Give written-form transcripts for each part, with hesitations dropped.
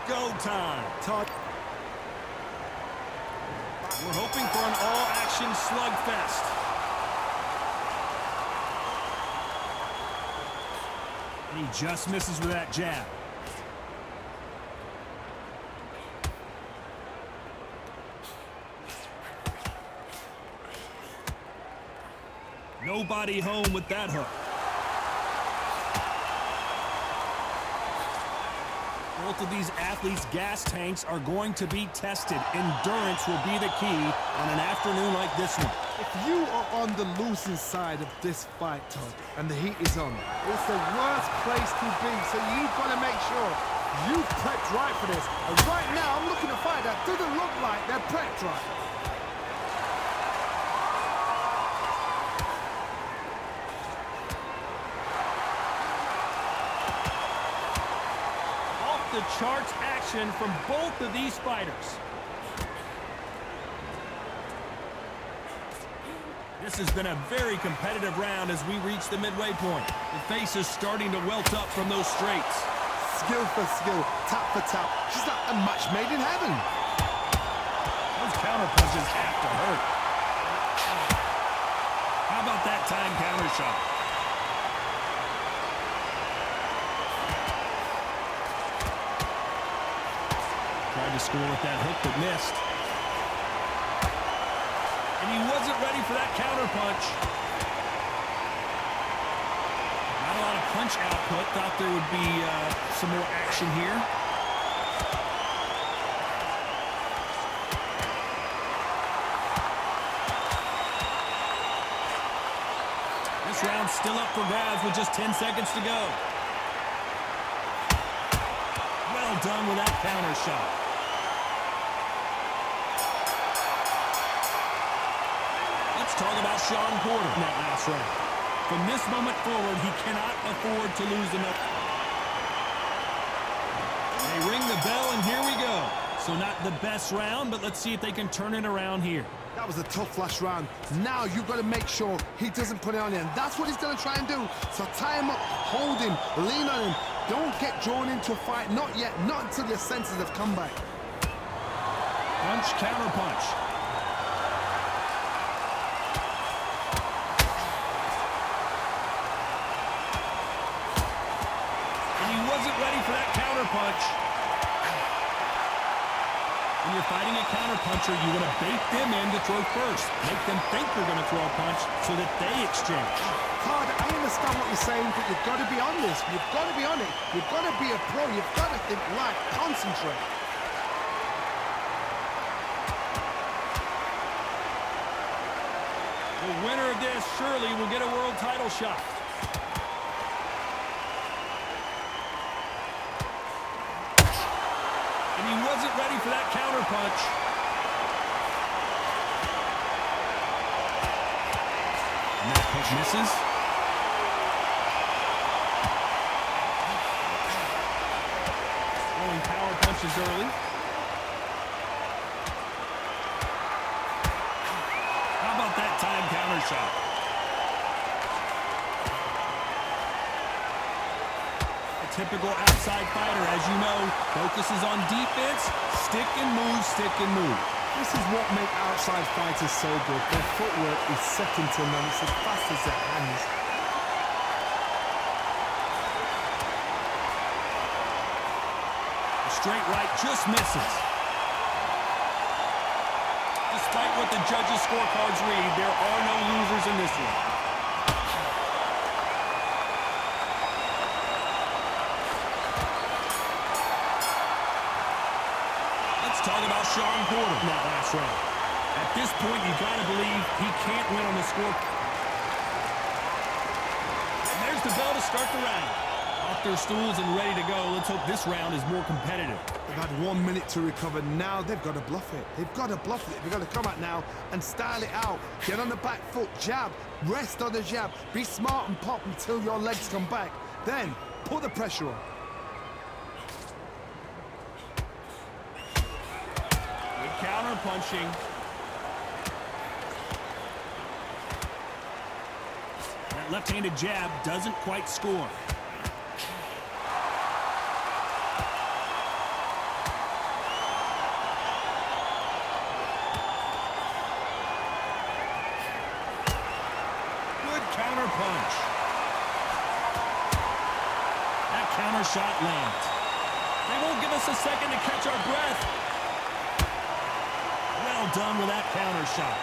go time. Todd. We're hoping for an all-action slugfest. And he just misses with that jab. Nobody home with that hook. Both of these athletes' gas tanks are going to be tested. Endurance will be the key on an afternoon like this one. If you are on the losing side of this fight, Todd, and the heat is on, it's the worst place to be, so you've got to make sure you've prepped right for this. And right now, I'm looking at a fight that doesn't look like they're prepped right. The charts action from both of these fighters. This has been a very competitive round as we reach the midway point. The face is starting to welt up from those straights. Skill for skill, tap for tap. She's like a match made in heaven. Those counter punches have to hurt. How about that time counter shot? Tried to score with that hook, but missed. And he wasn't ready for that counter punch. Not a lot of punch output. Thought there would be some more action here. This round's still up for grabs with just 10 seconds to go. Well done with that counter shot. Talk about Shawn in that last round. From this moment forward, he cannot afford to lose another. They ring the bell, and here we go. So not the best round, but let's see if they can turn it around here. That was a tough last round. Now you've got to make sure he doesn't put it on you, and that's what he's going to try and do. So tie him up, hold him, lean on him. Don't get drawn into a fight. Not yet. Not until your senses have come back. Punch, counter punch. Ready for that counter punch. When you're fighting a counter puncher, you want to bait them in to throw first. Make them think you're going to throw a punch so that they exchange. Todd, I understand what you're saying, but you've got to be on this. You've got to be on it. You've got to be a pro. You've got to think right. Concentrate. The winner of this surely will get a world title shot. He wasn't ready for that counter punch. And that punch misses. Throwing power punches early. How about that time counter shot? Typical outside fighter, as you know, focuses on defense, stick and move, stick and move. This is what makes outside fighters so good. Their footwork is second to none. It's as fast as their hands. The straight right just misses. Despite what the judges' scorecards read, there are no losers in this one. Talk about Shawn in that last round. At this point, you got to believe he can't win on the score. And there's the bell to start the round. Off their stools and ready to go. Let's hope this round is more competitive. They've had 1 minute to recover. Now they've got to bluff it. They've got to bluff it. They've got to come out now and style it out. Get on the back foot, jab, rest on the jab. Be smart and pop until your legs come back. Then put the pressure on. Counter punching. That left-handed jab doesn't quite score. punch. That counter shot lands. They won't give us a second to catch our breath. Well done with that counter shot.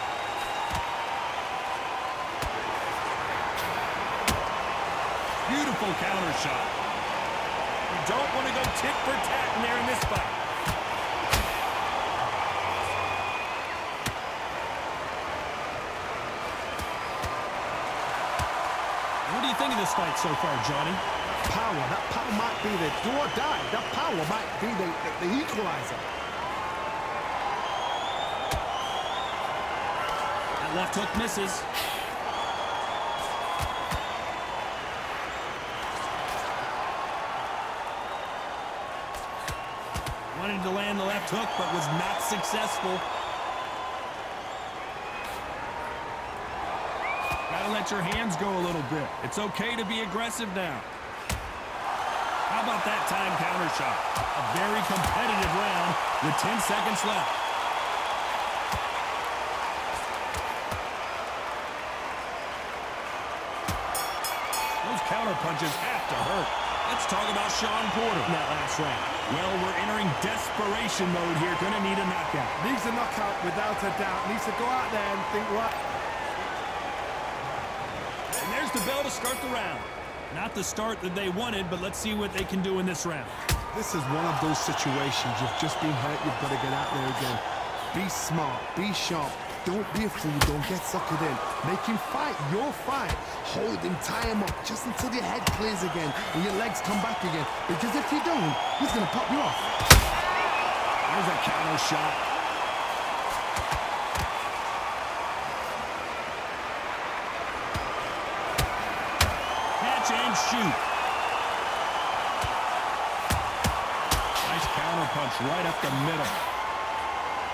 Beautiful counter shot. You don't want to go tit for tat in there in this fight. What do you think of this fight so far, Johnny? Power. That power might be the do or die. That power might be the equalizer. That left hook misses. Wanted to land the left hook, but was not successful. Gotta let your hands go a little bit. It's okay to be aggressive now. How about that time counter shot? A very competitive round with 10 seconds left. Those counter punches have to hurt. Let's talk about Shawn Porter in that last round. Well, we're entering desperation mode here. Gonna need a knockout. Needs a knockout without a doubt. Needs to go out there and think, what? And there's the bell to start the round. Not the start that they wanted, but let's see what they can do in this round. This is one of those situations. You've just been hurt. You've got to get out there again. Be smart. Be sharp. Don't be a fool. Don't get suckered in. Make him fight your fight. Hold him, tie him up just until your head clears again and your legs come back again. Because if you don't, he's going to pop you off. There's a counter shot. Catch and shoot. Nice counter punch right up the middle.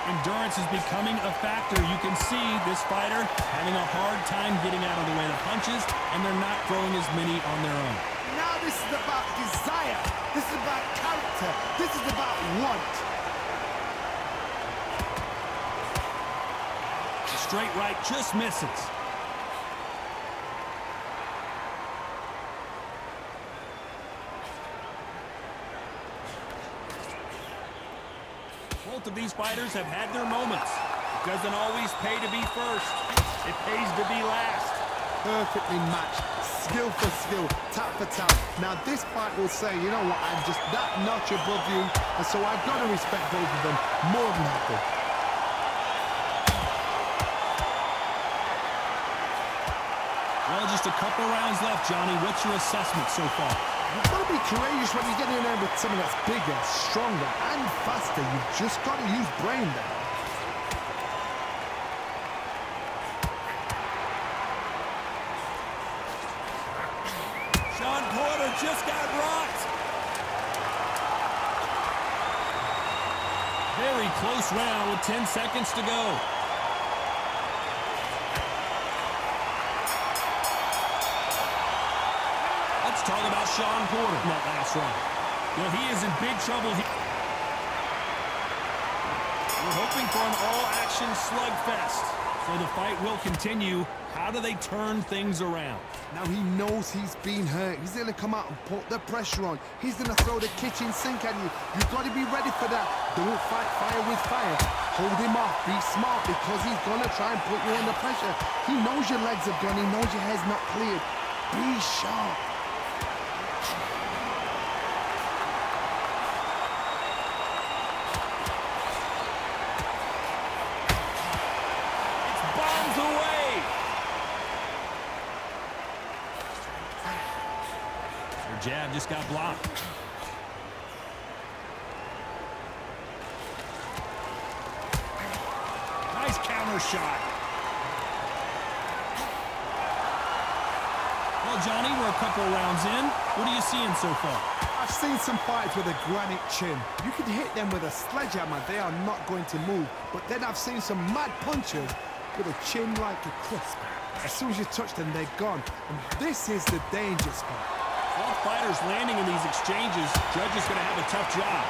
Endurance is becoming a factor. You can see this fighter having a hard time getting out of the way of the punches, and they're not throwing as many on their own. Now this is about desire. This is about character. This is about want. The straight right just misses. Both of these fighters have had their moments. It doesn't always pay to be first. It pays to be last. Perfectly matched. Skill for skill. Tap for tap. Now this fight will say, you know what, I'm just that notch above you, and so I've got to respect both of them more than happy. Well, just a couple rounds left, Johnny. What's your assessment so far? You've got to be courageous when you get in there with someone that's bigger, stronger, and faster. You've just got to use brain there. Shawn Porter just got rocked. Very close round with 10 seconds to go. Let's talk about Shawn Porter in that last round. You know, he is in big trouble here. We're hoping for an all-action slugfest, so the fight will continue. How do they turn things around? Now he knows he's been hurt. He's going to come out and put the pressure on. He's going to throw the kitchen sink at you. You've got to be ready for that. Don't fight fire with fire. Hold him off. Be smart, because he's going to try and put you under pressure. He knows your legs have gone. He knows your head's not cleared. Be sharp. Jab just got blocked. Nice counter shot. Well, Johnny, we're a couple rounds in. What are you seeing so far? I've seen some fighters with a granite chin. You can hit them with a sledgehammer. They are not going to move. But then I've seen some mad punchers with a chin like a crisp. As soon as you touch them, they're gone. And this is the danger spot. Both fighters landing in these exchanges. Judge is going to have a tough job.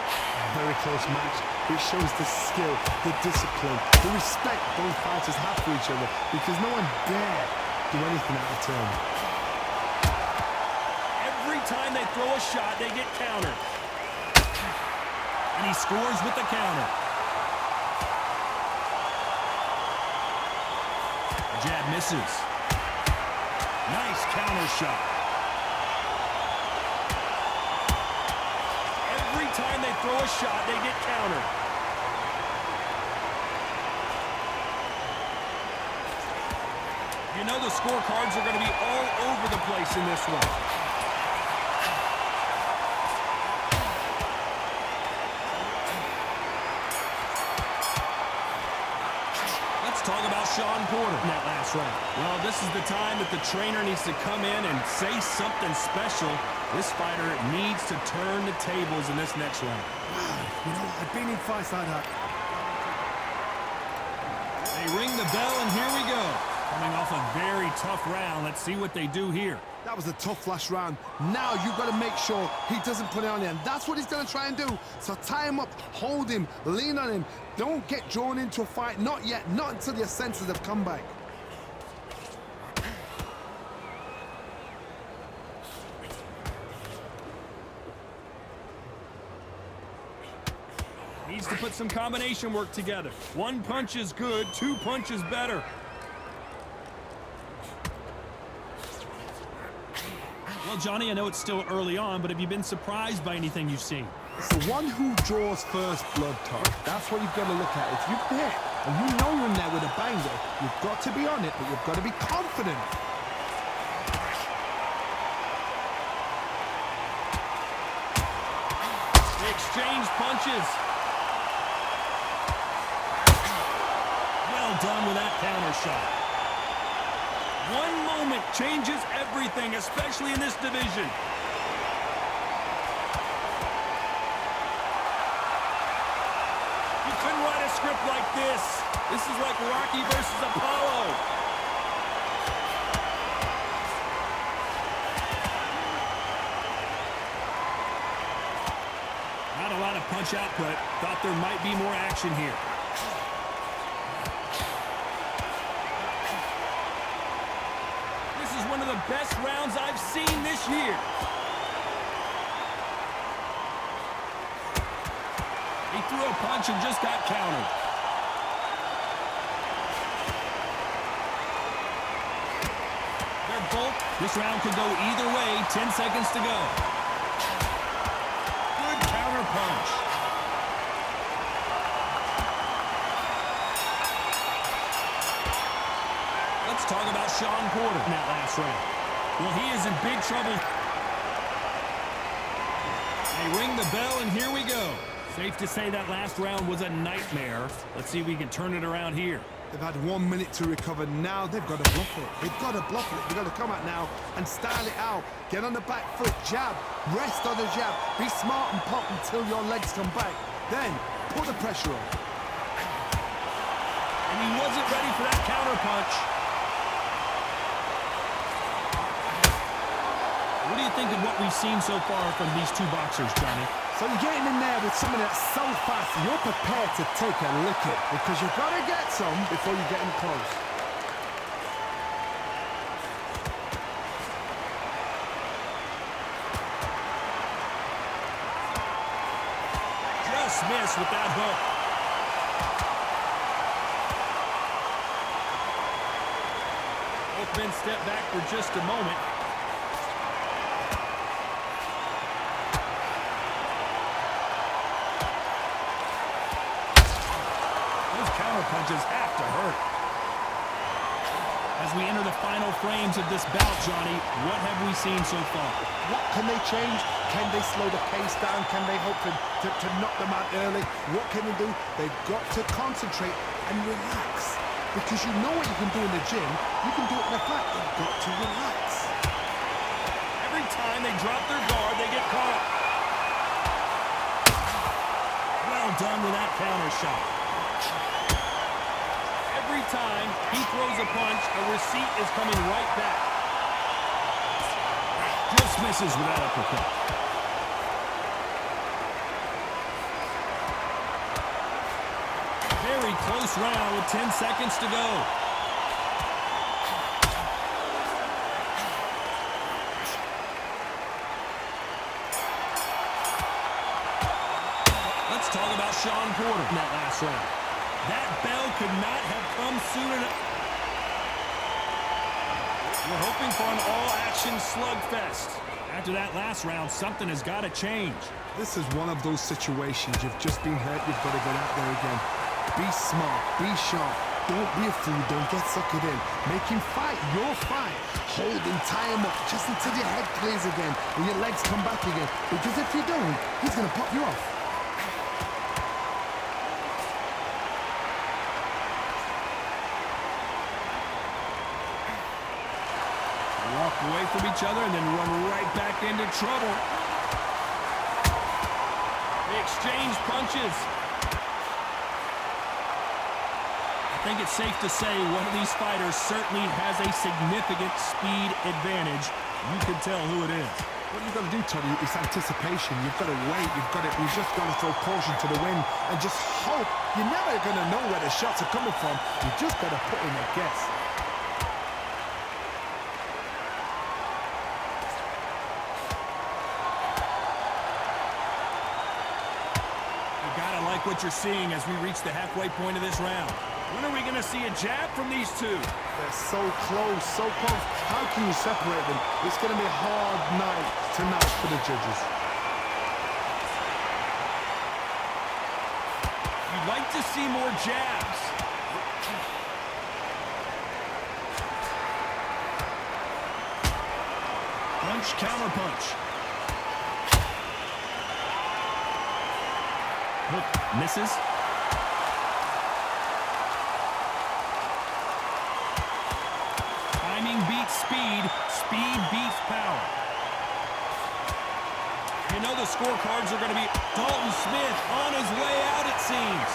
Very close match. It shows the skill, the discipline, the respect both fighters have for each other, because no one dare do anything out of turn. time they throw a shot, they get countered. And he scores with the counter. Jab misses. Nice counter shot. Every time they throw a shot, they get countered. You know the scorecards are going to be all over the place in this one. Let's talk about Shawn in that last round. Well, this is the time that the trainer needs to come in and say something special. This fighter needs to turn the tables in this next round. You know, I've been in fights like that. They ring the bell, and here we go. Coming off a very tough round. Let's see what they do here. That was a tough last round. Now you've got to make sure he doesn't put it on him. That's what he's going to try and do. So tie him up, hold him, lean on him. Don't get drawn into a fight. Not yet. Not until your senses have come back. Needs to put some combination work together. One punch is good, two punches better. Well, Johnny, I know it's still early on, but have you been surprised by anything you've seen? It's the one who draws first blood, Todd. That's what you've got to look at. If you're there and you know you're in there with a banger, you've got to be on it, but you've got to be confident. They exchange punches. Well done with that counter shot. One moment changes everything, especially in this division. You couldn't write a script like this. This is like Rocky versus Apollo. Not a lot of punch output. Thought there might be more action here. One of the best rounds I've seen this year. He threw a punch and just got countered. They're both. This round could go either way. 10 seconds to go. Good counter punch. Let's talk about Shawn in that last round. Well, he is in big trouble. They ring the bell, and here we go. Safe to say that last round was a nightmare. Let's see if we can turn it around here. They've had 1 minute to recover. Now they've got to bluff it. They've got to bluff it. They've got to come out now and style it out. Get on the back foot, jab, rest on the jab. Be smart and pop until your legs come back. Then put the pressure on. And he wasn't ready for that counter punch. What do you think of what we've seen so far from these two boxers, Johnny? So you're getting in there with someone that's so fast, you're prepared to take a licking because you've got to get some before you get in close. Just missed with that hook. Both men step back for just a moment. Punches have to hurt. As we enter the final frames of this bout, Johnny, what have we seen so far? What can they change? Can they slow the pace down? Can they hope to knock them out early? What can they do? They've got to concentrate and relax. Because you know what you can do in the gym, you can do it in a fight. They've got to relax. Every time they drop their guard, they get caught. Well done with that counter shot. Every time he throws a punch, a receipt is coming right back. Just misses with that uppercut. Very close round with 10 seconds to go. Let's talk about Shawn in that last round. That bell could not have come soon enough. We're hoping for an all-action slugfest. After that last round, something has got to change. This is one of those situations. You've just been hurt. You've got to get out there again. Be smart. Be sharp. Don't be a fool. Don't get suckered in. Make him fight your fight. Hold him, tie him up just until your head clears again and your legs come back again. Because if you don't, he's going to pop you off. Walk away from each other and then run right back into trouble. They exchange punches. I think it's safe to say one of these fighters certainly has a significant speed advantage. You can tell who it is. What you've got to do, Tony, is anticipation. You've got to wait. You've just got to throw caution to the wind and just hope. You're never going to know where the shots are coming from. You've just got to put in a guess. What you're seeing as we reach the halfway point of this round. When are we going to see a jab from these two? They're so close, so close. How can you separate them? It's going to be a hard night tonight for the judges. You'd like to see more jabs. Punch, counter punch. Hook misses. Timing beats speed. Speed beats power. You know the scorecards are going to be Dalton Smith on his way out, it seems.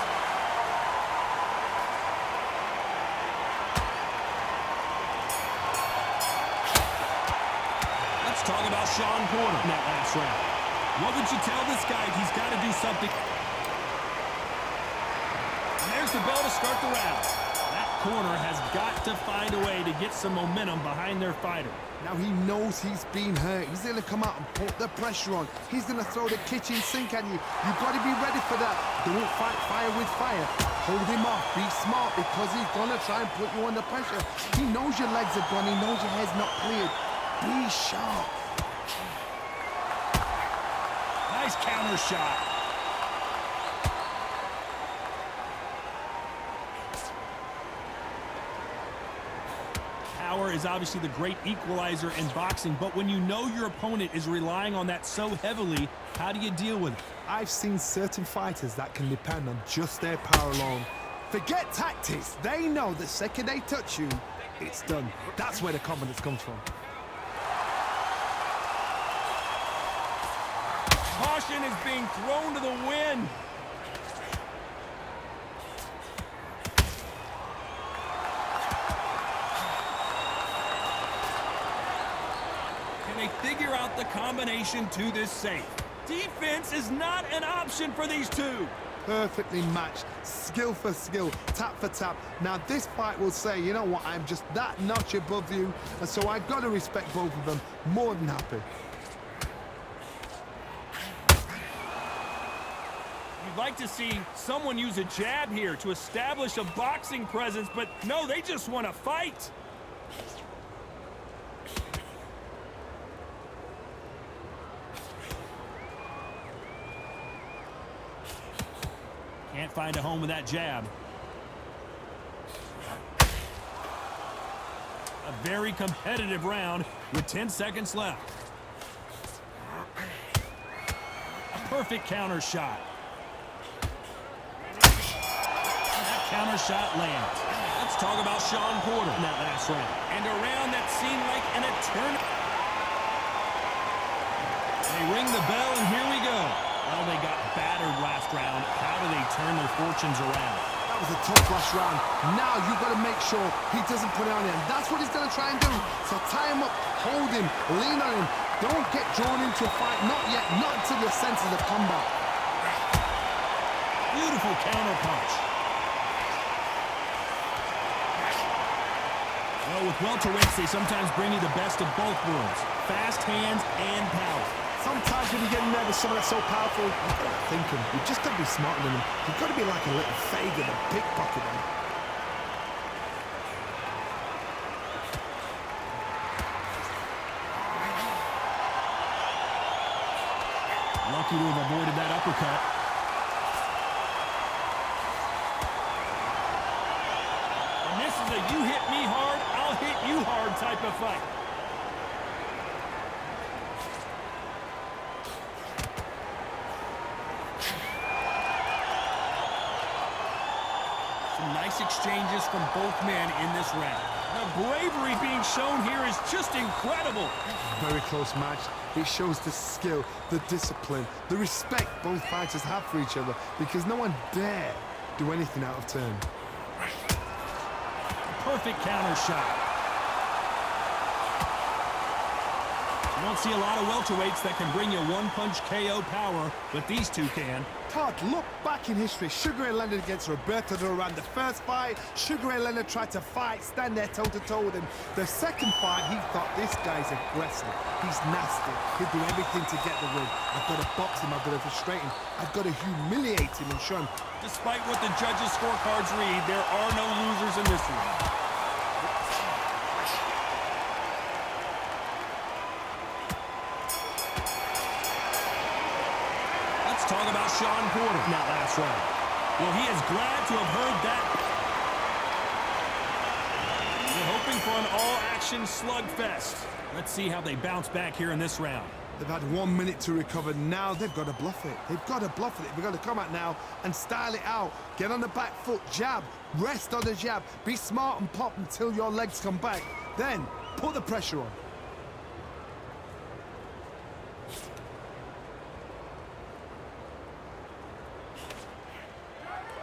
Let's talk about Shawn in that last round. What would you tell this guy? He's got to do something. There's the bell to start the round. That corner has got to find a way to get some momentum behind their fighter. Now he knows he's been hurt. He's going to come out and put the pressure on. He's going to throw the kitchen sink at you. You've got to be ready for that. Don't fight fire with fire. Hold him off. Be smart because he's going to try and put you under pressure. He knows your legs are gone. He knows your head's not cleared. Be sharp. Nice counter shot. Power is obviously the great equalizer in boxing, but when you know your opponent is relying on that so heavily, how do you deal with it? I've seen certain fighters that can depend on just their power alone. Forget tactics. They know the second they touch you, it's done. That's where the confidence comes from. Caution is being thrown to the wind. Can they figure out the combination to this safe? Defense is not an option for these two. Perfectly matched, skill for skill, tap for tap. Now this fight will say, you know what, I'm just that notch above you, and so I've got to respect both of them. More than happy. You'd like to see someone use a jab here to establish a boxing presence, but no, they just want to fight. Can't find a home with that jab. A very competitive round with 10 seconds left. A perfect counter shot. That counter shot lands. Let's talk about Shawn in that last round. And a round that seemed like an eternity. They ring the bell, and here we go. Well, they got battered last round. How do they turn their fortunes around? That was a tough last round. Now you've got to make sure he doesn't put it on him. That's what he's going to try and do. So tie him up, hold him, lean on him. Don't get drawn into a fight. Not yet. Not until your senses of combat. Beautiful counter punch. Well, with welterweights, they sometimes bring you the best of both worlds. Fast hands and power. Sometimes when you get nervous, someone that's so powerful, you've got to think him. You've just got to be smarter than him. You've got to be like a little Fagin and pickpocket him. Lucky to have avoided that uppercut. And this is a you hit me hard, I'll hit you hard type of fight. Some nice exchanges from both men in this round. The bravery being shown here is just incredible. Very close match. It shows the skill, the discipline, the respect both fighters have for each other because no one dare do anything out of turn. Perfect counter shot. You don't see a lot of welterweights that can bring you one-punch KO power, but these two can. Todd, look back in history. Sugar Ray Leonard against Roberto Duran. The first fight, Sugar Ray Leonard tried to fight, stand there toe-to-toe with him. The second fight, he thought, this guy's aggressive. He's nasty. He'll do everything to get the win. I've got to box him. I've got to frustrate him. I've got to humiliate him and show him. Despite what the judges' scorecards read, there are no losers in this one. Talk about Shawn Porter in that last round. Well, he is glad to have heard that. They're hoping for an all-action slugfest. Let's see how they bounce back here in this round. They've had 1 minute to recover. Now they've got to bluff it. They've got to bluff it. They've got to come out now and style it out. Get on the back foot, jab, rest on the jab. Be smart and pop until your legs come back. Then put the pressure on.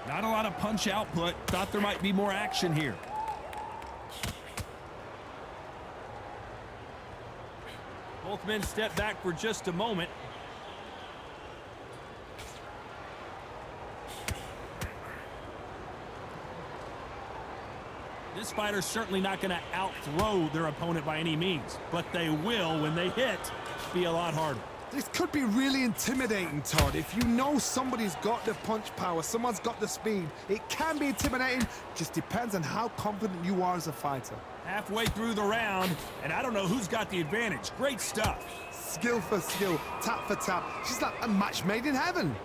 Not a lot of punch output. Thought there might be more action here. Both men step back for just a moment. This fighter's certainly not going to outthrow their opponent by any means, but they will, when they hit, be a lot harder. This could be really intimidating, Todd. If you know somebody's got the punch power, someone's got the speed, it can be intimidating. Just depends on how confident you are as a fighter. Halfway through the round, and I don't know who's got the advantage. Great stuff. Skill for skill, tap for tap. She's like a match made in heaven.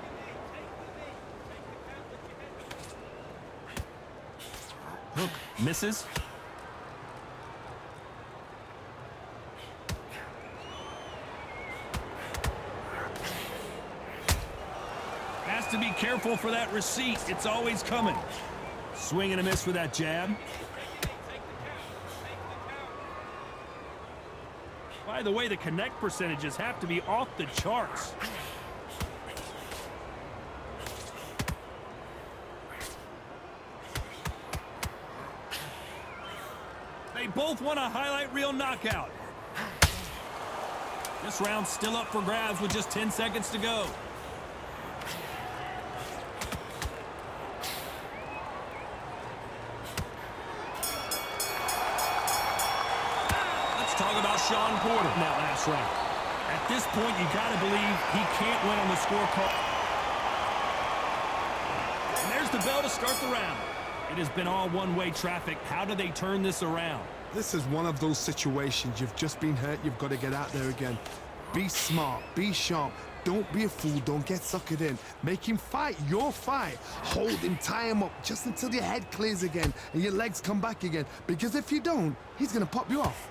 Hook misses. Has to be careful for that receipt. It's always coming. Swing and a miss for that jab. By the way, the connect percentages have to be off the charts. They both want a highlight reel knockout. This round's still up for grabs with just 10 seconds to go. Talk about Shawn Porter in that last round. At this point, you got to believe he can't win on the scorecard. And there's the bell to start the round. It has been all one-way traffic. How do they turn this around? This is one of those situations. You've just been hurt. You've got to get out there again. Be smart. Be sharp. Don't be a fool. Don't get suckered in. Make him fight your fight. Hold him, tie him up just until your head clears again and your legs come back again. Because if you don't, he's going to pop you off.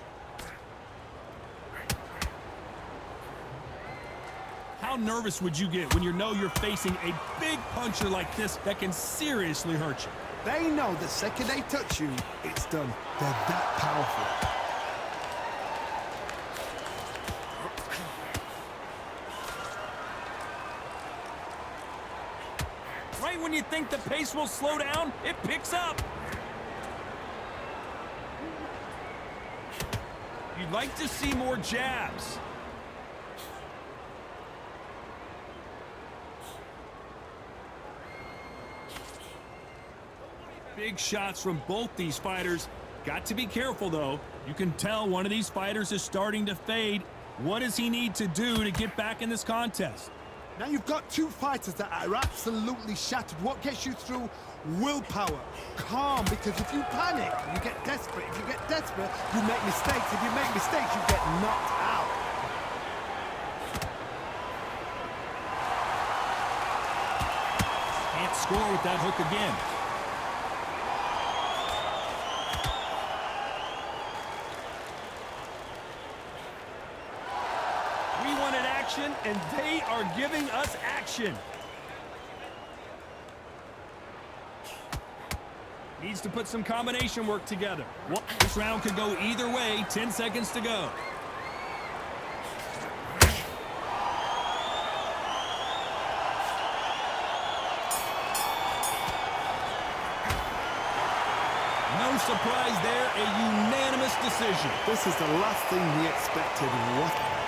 How nervous would you get when you know you're facing a big puncher like this that can seriously hurt you? They know the second they touch you, it's done. They're that powerful. Right when you think the pace will slow down, it picks up. You'd like to see more jabs. Big shots from both these fighters. Got to be careful, though. You can tell one of these fighters is starting to fade. What does he need to do to get back in this contest? Now you've got two fighters that are absolutely shattered. What gets you through? Willpower. Calm, because if you panic, you get desperate. If you get desperate, you make mistakes. If you make mistakes, you get knocked out. Can't score with that hook again. We wanted action, and they are giving us action. Needs to put some combination work together. Well, this round could go either way. 10 seconds to go. No surprise there, a unanimous decision. This is the last thing we expected. What